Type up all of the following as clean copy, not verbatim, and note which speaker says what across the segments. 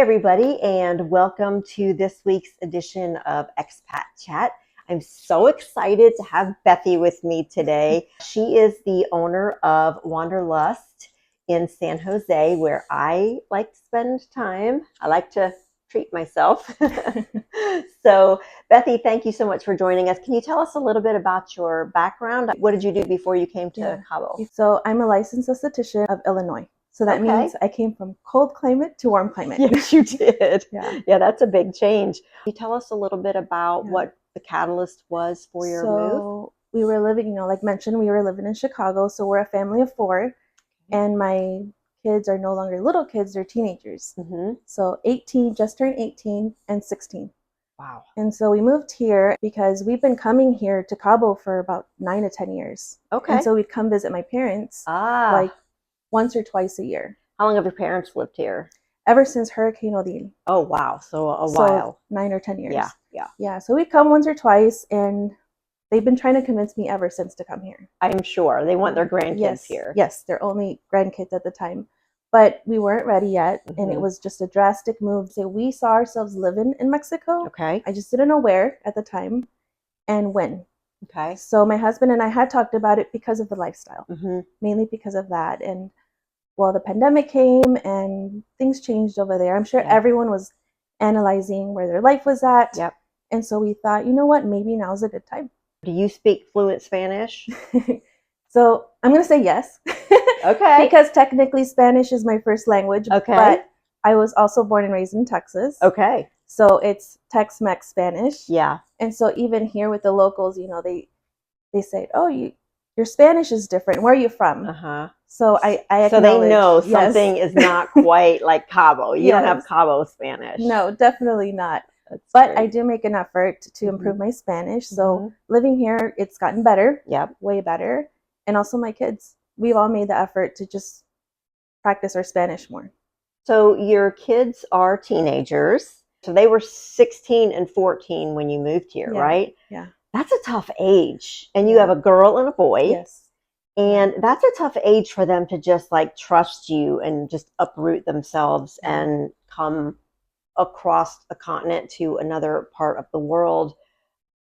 Speaker 1: everybody, and welcome to this week's edition of Expat Chat. I'm so excited to have Bethy with me today. She is the owner of Wanderlust in San Jose, where I like to spend time. I like to treat myself. So, Bethy, thank you so much for joining us. Can you tell us a little bit about your background? What did you do before you came to Cabo?
Speaker 2: So I'm a licensed esthetician of Illinois. So that means I came from cold climate to warm climate.
Speaker 1: Yes, you did.
Speaker 2: Yeah,
Speaker 1: that's a big change. Can you tell us a little bit about what the catalyst was for your move?
Speaker 2: So we were living, like mentioned, we were living in Chicago. So we're a family of four, and my kids are no longer little kids; they're teenagers. So 18, just turned 18, and 16.
Speaker 1: Wow.
Speaker 2: And so we moved here because we've been coming here to Cabo for about 9 to 10 years. And so we'd come visit my parents like once or twice a year.
Speaker 1: How long have your parents lived here?
Speaker 2: Ever since Hurricane Odile.
Speaker 1: Oh, wow. So a while.
Speaker 2: 9 or 10 years.
Speaker 1: Yeah.
Speaker 2: So we'd come once or twice, and they've been trying to convince me ever since to come here.
Speaker 1: I'm sure. They want their grandkids here.
Speaker 2: Yes, they're only grandkids at the time. But we weren't ready yet, and it was just a drastic move. So we saw ourselves living in Mexico. I just didn't know where at the time and when. So my husband and I had talked about it because of the lifestyle, mainly because of that. And well, the pandemic came and things changed over there. I'm sure everyone was analyzing where their life was at. And so we thought, you know what, maybe now's a good time.
Speaker 1: Do you speak fluent Spanish?
Speaker 2: So I'm going to say yes. Because technically Spanish is my first language. But I was also born and raised in Texas. So it's Tex-Mex Spanish. And so even here with the locals, they say, oh, your Spanish is different. Where are you from? So I acknowledge.
Speaker 1: So they know something is not quite like Cabo. You don't have Cabo Spanish.
Speaker 2: No, definitely not. But I do make an effort to improve my Spanish. So living here, it's gotten better. Way better. And also my kids. We've all made the effort to just practice our Spanish more.
Speaker 1: So your kids are teenagers. So they were 16 and 14 when you moved here, right?
Speaker 2: Yeah.
Speaker 1: That's a tough age. And you have a girl and a boy. And that's a tough age for them to just like trust you and just uproot themselves and come across a continent to another part of the world.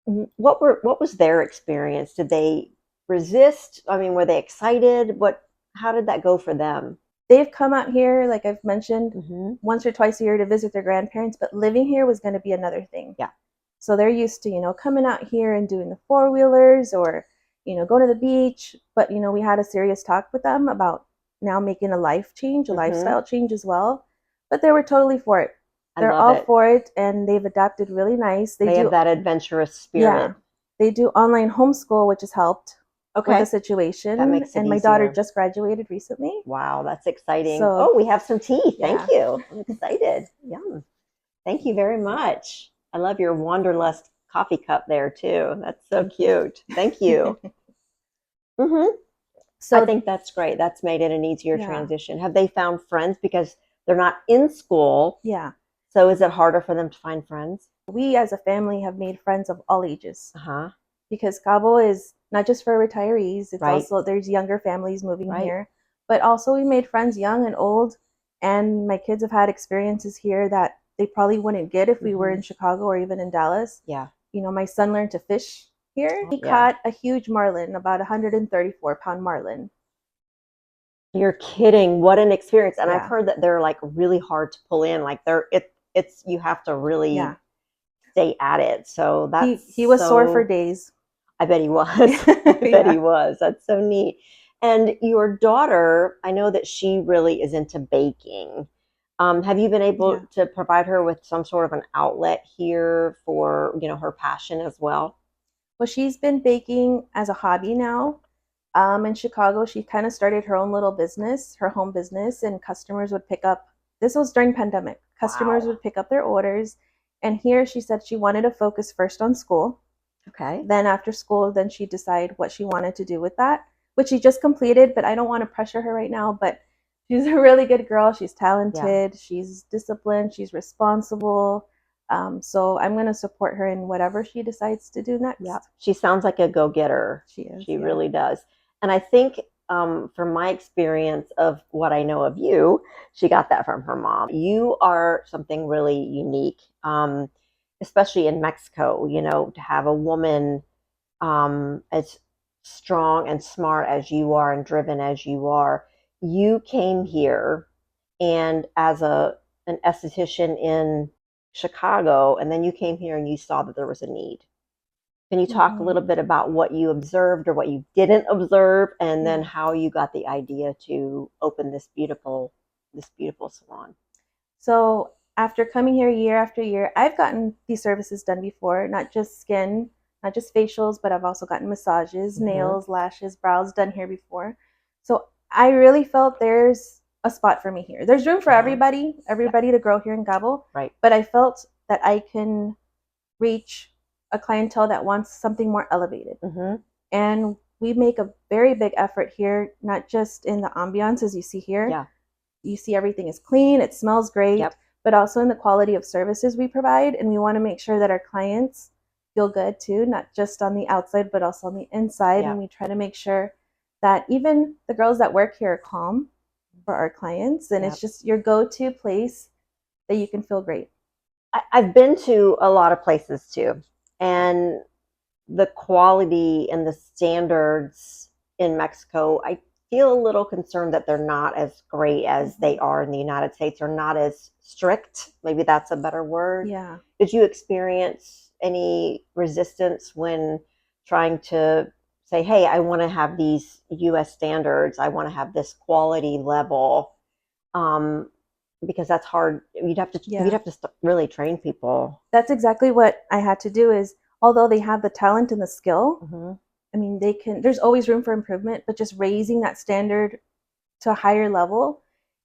Speaker 1: What was their experience? Did they resist? I mean, were they excited? How did that go for them?
Speaker 2: They've come out here, like I've mentioned, once or twice a year to visit their grandparents, but living here was going to be another thing. So they're used to, coming out here and doing the four-wheelers or, going to the beach. But, we had a serious talk with them about now making a life change, a lifestyle change as well. But they were totally for it. They're all for it, and they've adapted really nice.
Speaker 1: They have that adventurous spirit.
Speaker 2: They do online homeschool, which has helped with the situation.
Speaker 1: That makes it
Speaker 2: and my
Speaker 1: easier.
Speaker 2: daughter just graduated recently.
Speaker 1: Wow, that's exciting. So, we have some tea. Thank you. I'm excited. Yum. Thank you very much. I love your Wanderlust coffee cup there too. That's so cute. Thank you. So I think that's great. That's made it an easier transition. Have they found friends because they're not in school? So is it harder for them to find friends?
Speaker 2: We as a family have made friends of all ages. Because Cabo is not just for retirees. It's also, there's younger families moving here. But also we made friends young and old. And my kids have had experiences here that they probably wouldn't get if we were in Chicago or even in Dallas. My son learned to fish here. He caught a huge marlin, about 134-pound marlin.
Speaker 1: You're kidding. What an experience. And I've heard that they're like really hard to pull in. Like it's you have to really stay at it. So that's
Speaker 2: he was sore for days.
Speaker 1: I bet he was. I bet he was. That's so neat. And your daughter, I know that she really is into baking. Have you been able to provide her with some sort of an outlet here for, her passion as well?
Speaker 2: Well, she's been baking as a hobby now. In Chicago, she kind of started her own little business, her home business, and customers would pick up. This was during pandemic. Customers would pick up their orders. And here she said she wanted to focus first on school. Then after school, then she'd decide what she wanted to do with that, which she just completed, but I don't want to pressure her right now. But she's a really good girl. She's talented. She's disciplined. She's responsible. So I'm going to support her in whatever she decides to do next.
Speaker 1: She sounds like a go-getter.
Speaker 2: She is.
Speaker 1: She really does. And I think from my experience of what I know of you, she got that from her mom. You are something really unique, especially in Mexico, to have a woman as strong and smart as you are and driven as you are. You came here and as an esthetician in Chicago, and then you came here and you saw that there was a need. Can you talk a little bit about what you observed or what you didn't observe, and then how you got the idea to open this beautiful salon?
Speaker 2: So after coming here year after year, I've gotten these services done before, not just skin, not just facials, but I've also gotten massages, nails, lashes, brows done here before. So I really felt there's a spot for me here. There's room for everybody to grow here in Cabo.
Speaker 1: Right.
Speaker 2: But I felt that I can reach a clientele that wants something more elevated. And we make a very big effort here, not just in the ambiance as you see here.
Speaker 1: Yeah.
Speaker 2: You see everything is clean, it smells great, but also in the quality of services we provide. And we want to make sure that our clients feel good too, not just on the outside, but also on the inside. And we try to make sure that even the girls that work here are calm for our clients. And it's just your go-to place that you can feel great.
Speaker 1: I've been to a lot of places too, and the quality and the standards in Mexico, I feel a little concerned that they're not as great as they are in the United States, or not as strict. Maybe that's a better word.
Speaker 2: Yeah.
Speaker 1: Did you experience any resistance when trying to say, hey, I want to have these US standards, I want to have this quality level? Because that's hard. You'd have to really train people.
Speaker 2: That's exactly what I had to do. Is although they have the talent and the skill, I mean, there's always room for improvement, but just raising that standard to a higher level.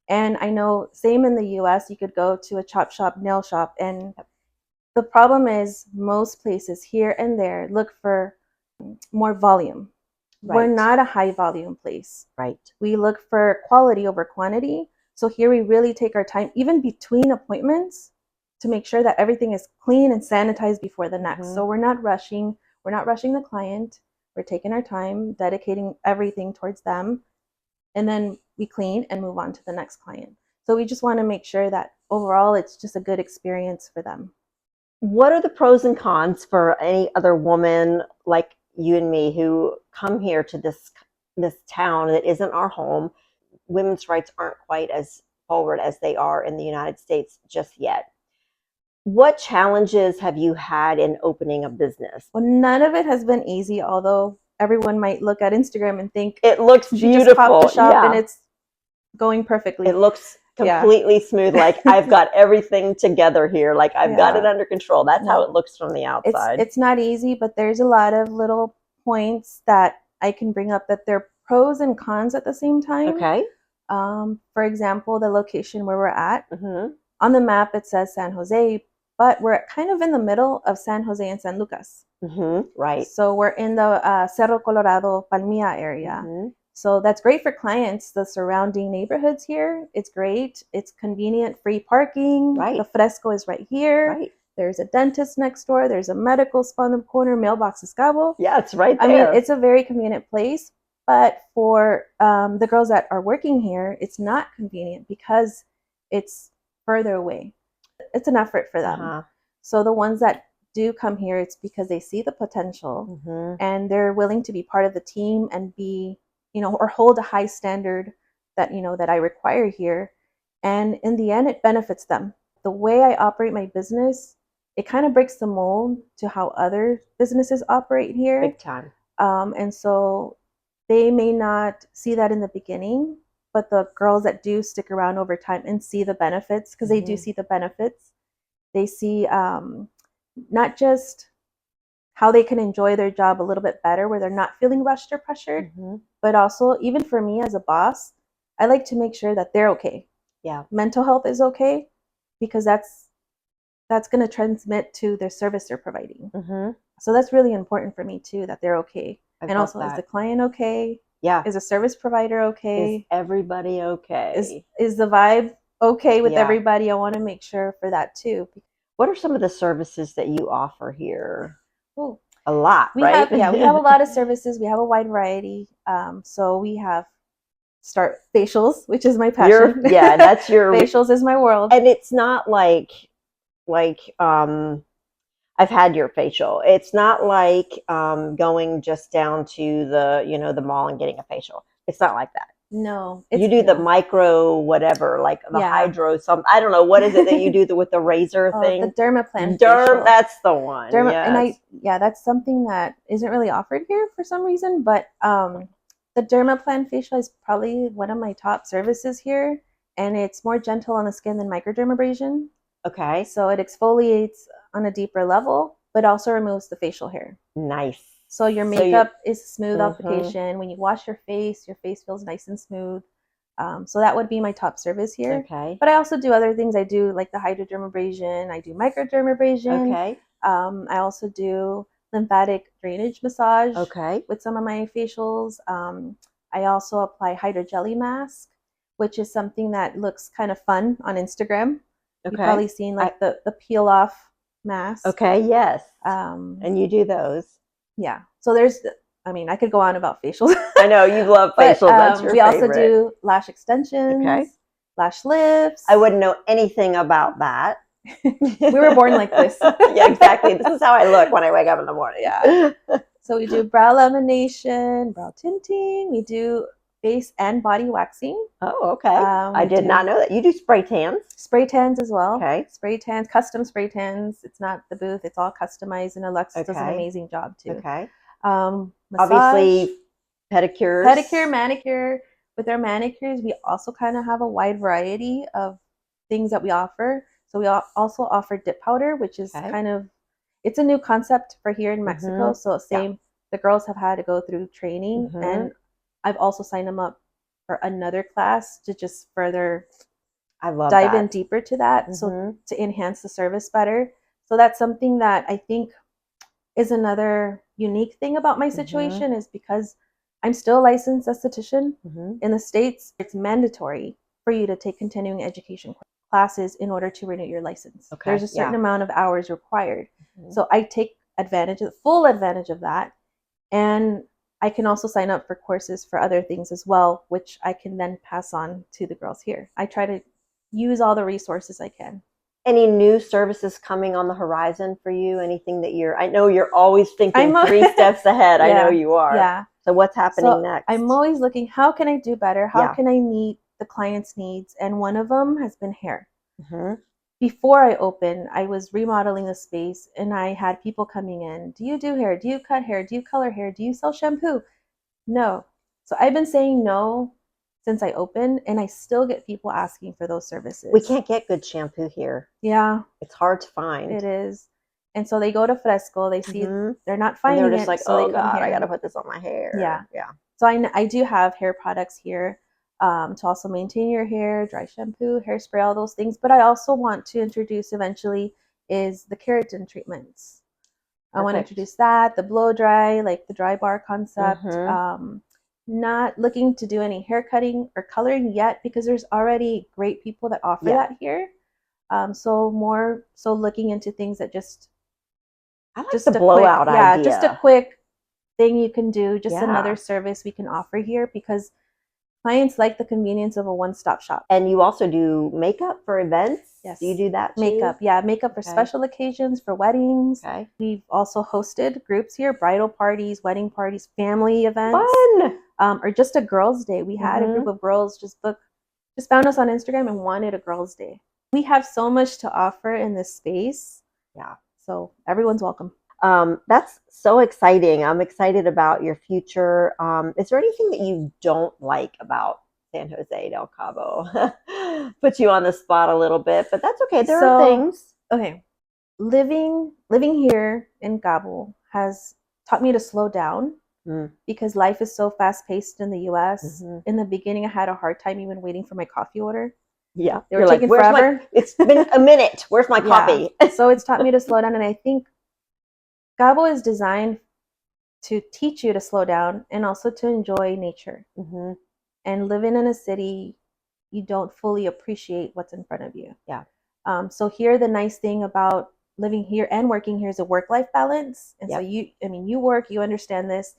Speaker 2: And I know same in the US, you could go to a chop shop, nail shop, and the problem is most places here and there look for more volume. We're not a high volume place. We look for quality over quantity. So here we really take our time, even between appointments, to make sure that everything is clean and sanitized before the next. So we're not rushing the client. We're taking our time, dedicating everything towards them, and then we clean and move on to the next client. So we just want to make sure that overall it's just a good experience for them.
Speaker 1: What are the pros and cons for any other woman like you and me who come here to this town that isn't our home? Women's rights aren't quite as forward as they are in the United States just yet. What challenges have you had in opening a business?
Speaker 2: Well, none of it has been easy, although everyone might look at Instagram and think
Speaker 1: it looks beautiful.
Speaker 2: Just popped the shop and it's going perfectly.
Speaker 1: It looks completely smooth. Like I've got everything together here. Like I've got it under control. That's how it looks from the outside.
Speaker 2: It's not easy, but there's a lot of little points that I can bring up that they're pros and cons at the same time.
Speaker 1: Okay.
Speaker 2: For example, the location where we're at. On the map, it says San Jose, but we're kind of in the middle of San Jose and San Lucas.
Speaker 1: Right.
Speaker 2: So we're in the Cerro Colorado, Palmilla area. So that's great for clients. The surrounding neighborhoods here, it's great. It's convenient, free parking. The Fresco is right here. There's a dentist next door. There's a medical spa in the corner. Mailbox is Cabo.
Speaker 1: Yeah, it's right there.
Speaker 2: I mean, it's a very convenient place. But for the girls that are working here, it's not convenient because it's further away. It's an effort for them. So the ones that do come here, it's because they see the potential and they're willing to be part of the team and be, or hold a high standard that, that I require here. And in the end, it benefits them. The way I operate my business, it kind of breaks the mold to how other businesses operate here.
Speaker 1: Big time.
Speaker 2: And so they may not see that in the beginning, but the girls that do stick around over time and see the benefits, because they do see the benefits, they see not just how they can enjoy their job a little bit better, where they're not feeling rushed or pressured, but also, even for me as a boss, I like to make sure that they're okay.
Speaker 1: Yeah.
Speaker 2: Mental health is okay, because that's going to transmit to their service they're providing. So that's really important for me too, that they're okay. And also, is the client okay?
Speaker 1: Yeah.
Speaker 2: Is a service provider okay?
Speaker 1: Is everybody okay?
Speaker 2: Is the vibe okay with everybody? I want to make sure for that too.
Speaker 1: What are some of the services that you offer here?
Speaker 2: Ooh.
Speaker 1: A lot,
Speaker 2: we
Speaker 1: right?
Speaker 2: We have a lot of services. We have a wide variety. So we have start facials, which is my passion.
Speaker 1: That's your
Speaker 2: facials is my world.
Speaker 1: And it's not like I've had your facial. It's not like going just down to the mall and getting a facial. It's not like that.
Speaker 2: No,
Speaker 1: You do the micro whatever, like the hydro I don't know, what is it that you do with the razor thing?
Speaker 2: The dermaplan facial.
Speaker 1: That's the one. Yes.
Speaker 2: And that's something that isn't really offered here for some reason, but the dermaplan facial is probably one of my top services here, and it's more gentle on the skin than microdermabrasion.
Speaker 1: Okay.
Speaker 2: So it exfoliates on a deeper level, but also removes the facial hair.
Speaker 1: Nice.
Speaker 2: So your makeup is smooth application. When you wash your face feels nice and smooth. So that would be my top service here.
Speaker 1: Okay.
Speaker 2: But I also do other things. I do like the hydrodermabrasion. I do microdermabrasion.
Speaker 1: Okay.
Speaker 2: I also do lymphatic drainage massage.
Speaker 1: Okay.
Speaker 2: With some of my facials. I also apply hydrogelly mask, which is something that looks kind of fun on Instagram. Okay. You've probably seen like the peel off mask.
Speaker 1: Okay. Yes. And you do those.
Speaker 2: Yeah. So I could go on about facials.
Speaker 1: I know you love facials. That's your favorite.
Speaker 2: We also do lash extensions, lash lifts.
Speaker 1: I wouldn't know anything about that.
Speaker 2: We were born like this.
Speaker 1: Yeah, exactly. This is how I look when I wake up in the morning.
Speaker 2: Yeah. So we do brow lamination, brow tinting. We do face and body waxing.
Speaker 1: Oh, okay. I did not know that. You do spray tans?
Speaker 2: Spray tans as well.
Speaker 1: Okay.
Speaker 2: Spray tans, custom spray tans. It's not the booth. It's all customized, and Alexis does an amazing job too.
Speaker 1: Okay.
Speaker 2: Massage,
Speaker 1: obviously, pedicures.
Speaker 2: Pedicure, manicure. With our manicures, we also kind of have a wide variety of things that we offer. So we also offer dip powder, which is it's a new concept for here in Mexico. So the girls have had to go through training, and I've also signed them up for another class to just further dive in deeper to that. So to enhance the service better. So that's something that I think is another unique thing about my situation is because I'm still a licensed esthetician. In the States. It's mandatory for you to take continuing education classes in order to renew your license. Okay. There's a certain amount of hours required. So I take full advantage of that. And I can also sign up for courses for other things as well, which I can then pass on to the girls here. I try to use all the resources I can.
Speaker 1: Any new services coming on the horizon for you? Anything that I know you're always thinking 3 steps ahead. I know you are. Yeah. So what's happening next?
Speaker 2: I'm always looking, how can I do better? How can I meet the client's needs? And one of them has been hair. Before I opened, I was remodeling the space and I had people coming in. Do you do hair? Do you cut hair? Do you color hair? Do you sell shampoo? No. So I've been saying no since I opened, and I still get people asking for those services.
Speaker 1: We can't get good shampoo here.
Speaker 2: Yeah.
Speaker 1: It's hard to find.
Speaker 2: It is. And so they go to Fresco, they see they're not finding it.
Speaker 1: They're just like,
Speaker 2: so
Speaker 1: oh God, I got to put this on my hair.
Speaker 2: Yeah.
Speaker 1: Yeah.
Speaker 2: So I do have hair products here to also maintain your hair, dry shampoo, hairspray, all those things. But I also want to introduce eventually is the keratin treatments. I want to introduce that, the blow dry, like the dry bar concept. Not looking to do any hair cutting or coloring yet because there's already great people that offer that here. So looking into things that just
Speaker 1: the blowout idea.
Speaker 2: Just a quick thing you can do, just another service we can offer here because clients like the convenience of a one-stop shop.
Speaker 1: And you also do makeup for events?
Speaker 2: Yes.
Speaker 1: Do you do that too?
Speaker 2: Makeup for special occasions, for weddings. Okay. We've also hosted groups here, bridal parties, wedding parties, family events.
Speaker 1: Fun!
Speaker 2: Or just a girls' day. We had a group of girls just found us on Instagram and wanted a girls' day. We have so much to offer in this space. Yeah. So everyone's welcome.
Speaker 1: That's so exciting. I'm excited about your future. Is there anything that you don't like about San Jose del Cabo? Put you on the spot a little bit, but that's okay. There are things.
Speaker 2: Okay. Living here in Cabo has taught me to slow down because life is so fast paced in the US. In the beginning, I had a hard time even waiting for my coffee order.
Speaker 1: Yeah.
Speaker 2: They were taking forever.
Speaker 1: It's been a minute. Where's my coffee?
Speaker 2: So it's taught me to slow down. And I think Cabo is designed to teach you to slow down and also to enjoy nature. And living in a city, you don't fully appreciate what's in front of you. Yeah. So here, the nice thing about living here and working here is a work-life balance. And so you work, you understand this.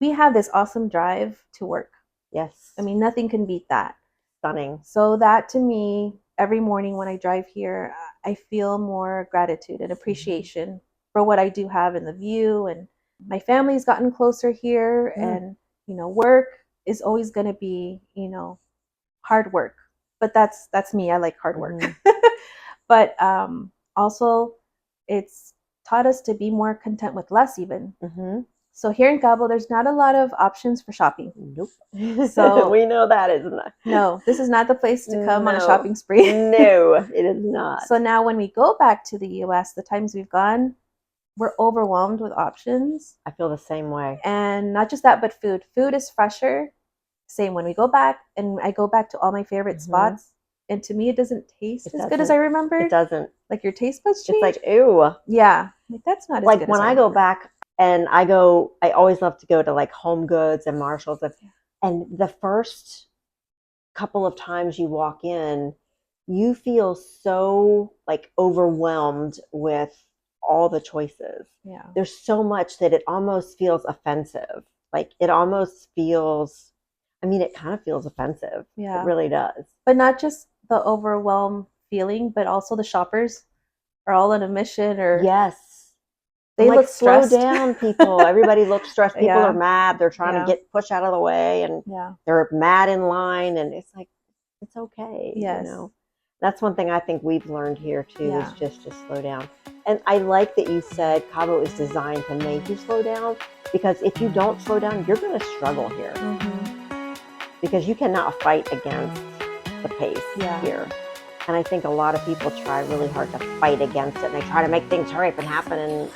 Speaker 2: We have this awesome drive to work.
Speaker 1: Yes.
Speaker 2: I mean, nothing can beat that.
Speaker 1: Stunning.
Speaker 2: So that to me, every morning when I drive here, I feel more gratitude and appreciation for what I do have in the view. And my family's gotten closer here. And, work is always going to be, hard work. But that's me. I like hard work. But also, it's taught us to be more content with less even. So here in Cabo, there's not a lot of options for shopping.
Speaker 1: Nope.
Speaker 2: So
Speaker 1: we know that, isn't it?
Speaker 2: No, this is not the place to come on a shopping spree.
Speaker 1: No, it is not.
Speaker 2: So now when we go back to the US, the times we've gone, we're overwhelmed with options.
Speaker 1: I feel the same way.
Speaker 2: And not just that, but food. Food is fresher. Same when we go back, and I go back to all my favorite spots. And to me, it doesn't taste as good as I remember.
Speaker 1: It doesn't.
Speaker 2: Like your taste buds change.
Speaker 1: It's like, ew.
Speaker 2: Yeah. Like that's not as
Speaker 1: like
Speaker 2: good
Speaker 1: when
Speaker 2: as
Speaker 1: I go back and I always love to go to like HomeGoods and Marshalls. And the first couple of times you walk in, you feel so like overwhelmed with all the choices.
Speaker 2: Yeah.
Speaker 1: There's so much that it almost feels offensive. Like it almost feels, it kind of feels offensive.
Speaker 2: Yeah.
Speaker 1: It really does.
Speaker 2: But not just the overwhelmed feeling, but also the shoppers are all on a mission or
Speaker 1: yes.
Speaker 2: They look stressed.
Speaker 1: Slow down, people. Everybody looks stressed. People are mad. They're trying to get pushed out of the way, and they're mad in line. And it's like, it's okay.
Speaker 2: Yes.
Speaker 1: That's one thing I think we've learned here too is just to slow down. And I like that you said Cabo is designed to make you slow down, because if you don't slow down, you're going to struggle here because you cannot fight against the pace here. And I think a lot of people try really hard to fight against it, and they try to make things hurry up and happen.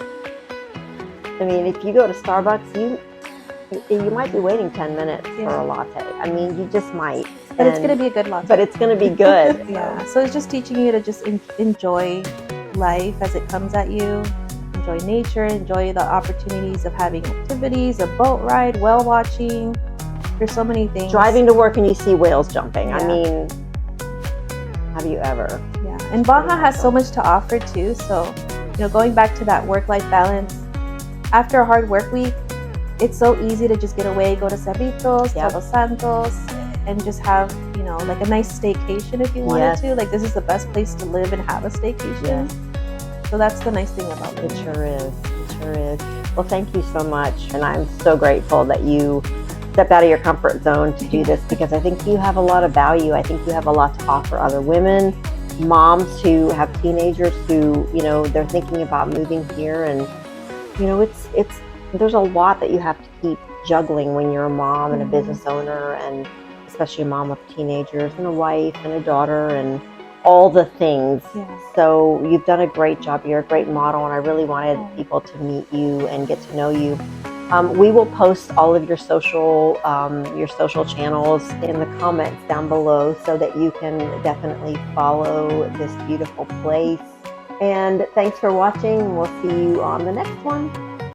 Speaker 1: And if you go to Starbucks, you might be waiting 10 minutes for a latte. You just might.
Speaker 2: But it's going to be a good latte.
Speaker 1: But it's going to be good.
Speaker 2: So it's just teaching you to just enjoy life as it comes at you. Enjoy nature, enjoy the opportunities of having activities, a boat ride, whale watching. There's so many things.
Speaker 1: Driving to work and you see whales jumping. Have you ever?
Speaker 2: Yeah. And Baja has so much to offer too. So, going back to that work-life balance, after a hard work week, it's so easy to just get away, go to Cerritos, Todos Santos, and just have, like a nice staycation if you wanted to. Like this is the best place to live and have a staycation. So that's the nice thing about it.
Speaker 1: It sure is. It sure is. Well, thank you so much. And I'm so grateful that you stepped out of your comfort zone to do this, because I think you have a lot of value. I think you have a lot to offer other women, moms who have teenagers who, they're thinking about moving here. And, there's a lot that you have to keep juggling when you're a mom and a business owner, and especially a mom of teenagers and a wife and a daughter and all the things. So you've done a great job. You're a great model, and I really wanted people to meet you and get to know you. We will post all of your social channels in the comments down below so that you can definitely follow this beautiful place. And thanks for watching. We'll see you on the next one.